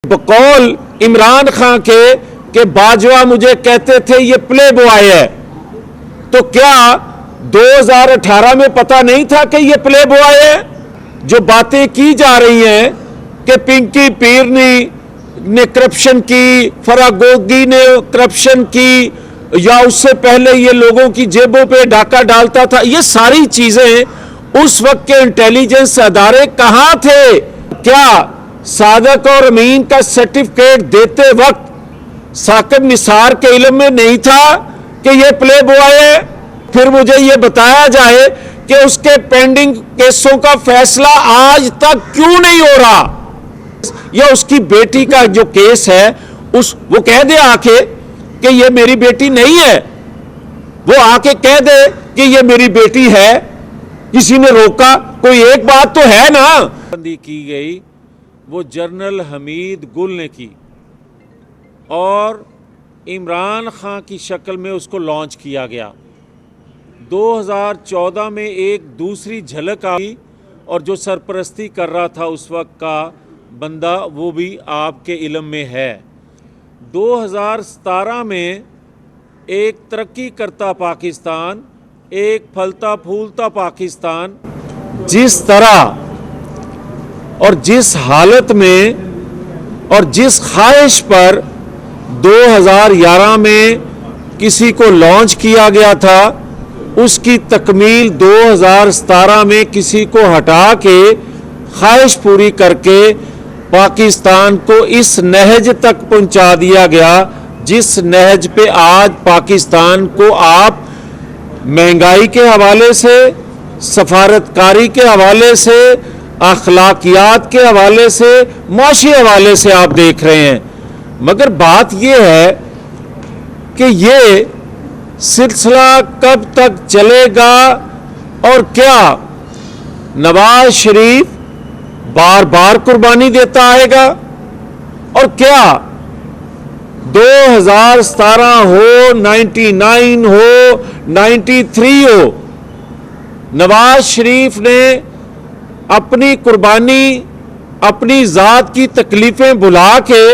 بقول عمران خان کے کہ باجوہ مجھے کہتے تھے یہ پلے بوائے ہے، تو کیا 2018 میں پتہ نہیں تھا کہ یہ پلے بوائے ہے؟ جو باتیں کی جا رہی ہیں کہ پنکی پیرنی نے کرپشن کی، فراگوگی نے کرپشن کی، یا اس سے پہلے یہ لوگوں کی جیبوں پہ ڈاکہ ڈالتا تھا، یہ ساری چیزیں اس وقت کے انٹیلیجنس ادارے کہاں تھے؟ کیا صادق اور امین کا سرٹیفکیٹ دیتے وقت ثاقب نثار کے علم میں نہیں تھا کہ یہ پلے بوائے ہے؟ پھر مجھے یہ بتایا جائے کہ اس کے پینڈنگ کیسوں کا فیصلہ آج تک کیوں نہیں ہو رہا، یا اس کی بیٹی کا جو کیس ہے وہ کہہ دے آ کے کہ یہ میری بیٹی نہیں ہے، وہ آ کے کہہ دے کہ یہ میری بیٹی ہے، کسی نے روکا؟ کوئی ایک بات تو ہے نا۔ بندی کی گئی وہ جنرل حمید گل نے کی اور عمران خان کی شکل میں اس کو لانچ کیا گیا۔ 2014 میں ایک دوسری جھلک آئی اور جو سرپرستی کر رہا تھا اس وقت کا بندہ وہ بھی آپ کے علم میں ہے۔ 2017 میں ایک ترقی کرتا پاکستان، ایک پھلتا پھولتا پاکستان، جس طرح اور جس حالت میں اور جس خواہش پر 2011 میں کسی کو لانچ کیا گیا تھا، اس کی تکمیل 2017 میں کسی کو ہٹا کے خواہش پوری کر کے پاکستان کو اس نہج تک پہنچا دیا گیا جس نہج پہ آج پاکستان کو آپ مہنگائی کے حوالے سے، سفارتکاری کے حوالے سے، اخلاقیات کے حوالے سے، معاشی حوالے سے آپ دیکھ رہے ہیں۔ مگر بات یہ ہے کہ یہ سلسلہ کب تک چلے گا، اور کیا نواز شریف بار بار قربانی دیتا آئے گا، اور کیا 2017 ہو، 99 ہو، 93 ہو، نواز شریف نے اپنی قربانی، اپنی ذات کی تکلیفیں بھلا کے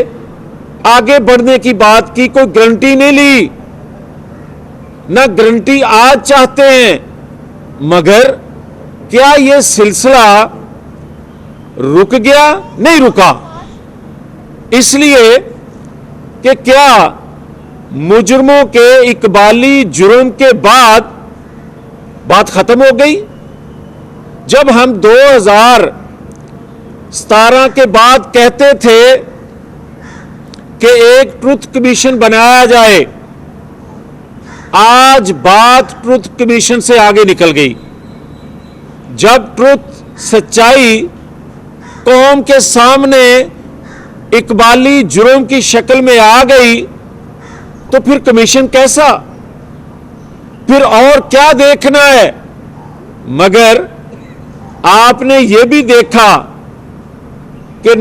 آگے بڑھنے کی بات کی کوئی گارنٹی نہیں لی، نہ گارنٹی آج چاہتے ہیں۔ مگر کیا یہ سلسلہ رک گیا؟ نہیں رکا، اس لیے کہ کیا مجرموں کے اقبالی جرم کے بعد بات ختم ہو گئی؟ جب ہم 2017 کے بعد کہتے تھے کہ ایک ٹروتھ کمیشن بنایا جائے، آج بات ٹروتھ کمیشن سے آگے نکل گئی۔ جب ٹروتھ، سچائی قوم کے سامنے اقبالی جرم کی شکل میں آ گئی تو پھر کمیشن کیسا؟ پھر اور کیا دیکھنا ہے؟ مگر آپ نے یہ بھی دیکھا کہ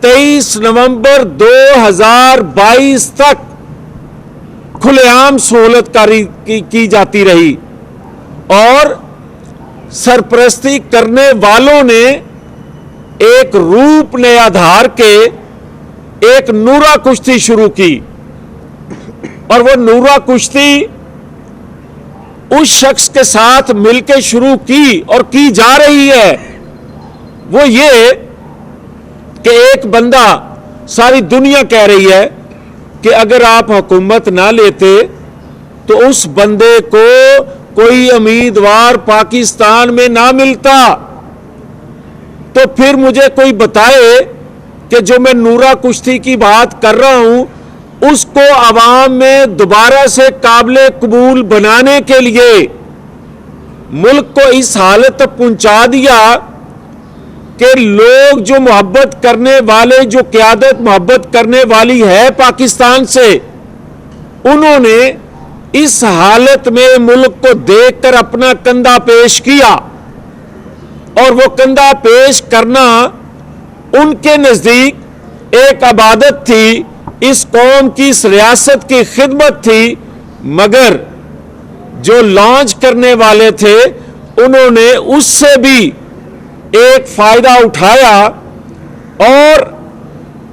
23 نومبر 2022 تک کھلے عام سہولت کاری کی جاتی رہی، اور سرپرستی کرنے والوں نے ایک روپ نیا دھار کے ایک نورا کشتی شروع کی، اور وہ نورا کشتی اس شخص کے ساتھ مل کے شروع کی اور کی جا رہی ہے۔ وہ یہ کہ ایک بندہ، ساری دنیا کہہ رہی ہے کہ اگر آپ حکومت نہ لیتے تو اس بندے کو کوئی امیدوار پاکستان میں نہ ملتا، تو پھر مجھے کوئی بتائے کہ جو میں نورا کشتی کی بات کر رہا ہوں اس کو عوام میں دوبارہ سے قابل قبول بنانے کے لیے ملک کو اس حالت تک پہنچا دیا کہ لوگ جو محبت کرنے والے، جو قیادت محبت کرنے والی ہے پاکستان سے، انہوں نے اس حالت میں ملک کو دیکھ کر اپنا کندھا پیش کیا، اور وہ کندھا پیش کرنا ان کے نزدیک ایک عبادت تھی، اس قوم کی، اس ریاست کی خدمت تھی۔ مگر جو لانچ کرنے والے تھے انہوں نے اس سے بھی ایک فائدہ اٹھایا اور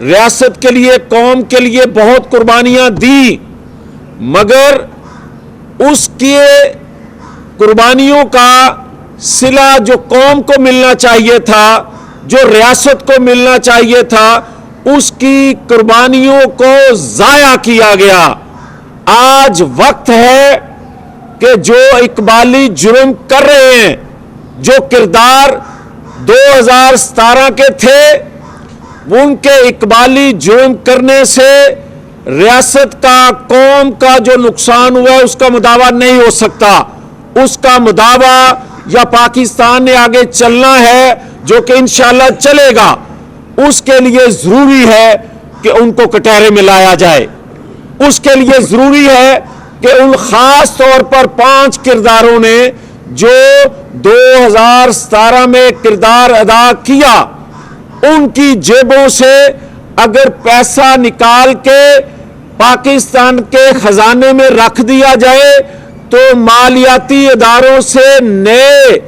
ریاست کے لیے، قوم کے لیے بہت قربانیاں دی، مگر اس کی قربانیوں کا صلہ جو قوم کو ملنا چاہیے تھا، جو ریاست کو ملنا چاہیے تھا، اس کی قربانیوں کو ضائع کیا گیا۔ آج وقت ہے کہ جو اقبالی جرم کر رہے ہیں، جو کردار 2017 کے تھے، ان کے اقبالی جرم کرنے سے ریاست کا، قوم کا جو نقصان ہوا ہے اس کا مداوع نہیں ہو سکتا۔ اس کا مداوع یا پاکستان نے آگے چلنا ہے، جو کہ انشاءاللہ چلے گا، اس کے لیے ضروری ہے کہ ان کو کٹہرے میں لایا جائے۔ اس کے لیے ضروری ہے کہ ان خاص طور پر 5 کرداروں نے جو 2017 میں کردار ادا کیا، ان کی جیبوں سے اگر پیسہ نکال کے پاکستان کے خزانے میں رکھ دیا جائے تو مالیاتی اداروں سے نئے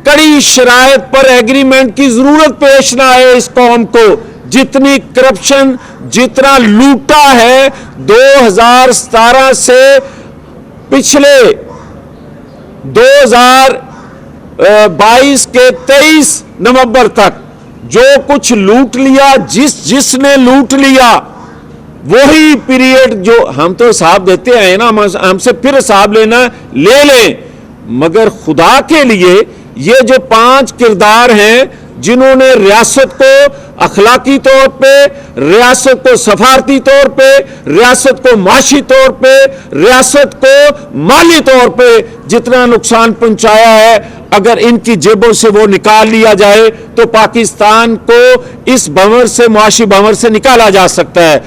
کڑی شرائط پر ایگریمنٹ کی ضرورت پیش نہ آئے اس قوم کو۔ جتنی کرپشن، جتنا لوٹا ہے 2017 سے پچھلے 2022 کے 23 نومبر تک جو کچھ لوٹ لیا، جس نے لوٹ لیا، وہی پیریڈ جو ہم تو حساب دیتے ہیں نا، ہم سے پھر حساب لینا لے لیں، مگر خدا کے لیے یہ جو 5 کردار ہیں جنہوں نے ریاست کو اخلاقی طور پہ، ریاست کو سفارتی طور پہ، ریاست کو معاشی طور پہ، ریاست کو مالی طور پہ جتنا نقصان پہنچایا ہے، اگر ان کی جیبوں سے وہ نکال لیا جائے تو پاکستان کو اس بھنور سے، معاشی بھنور سے نکالا جا سکتا ہے۔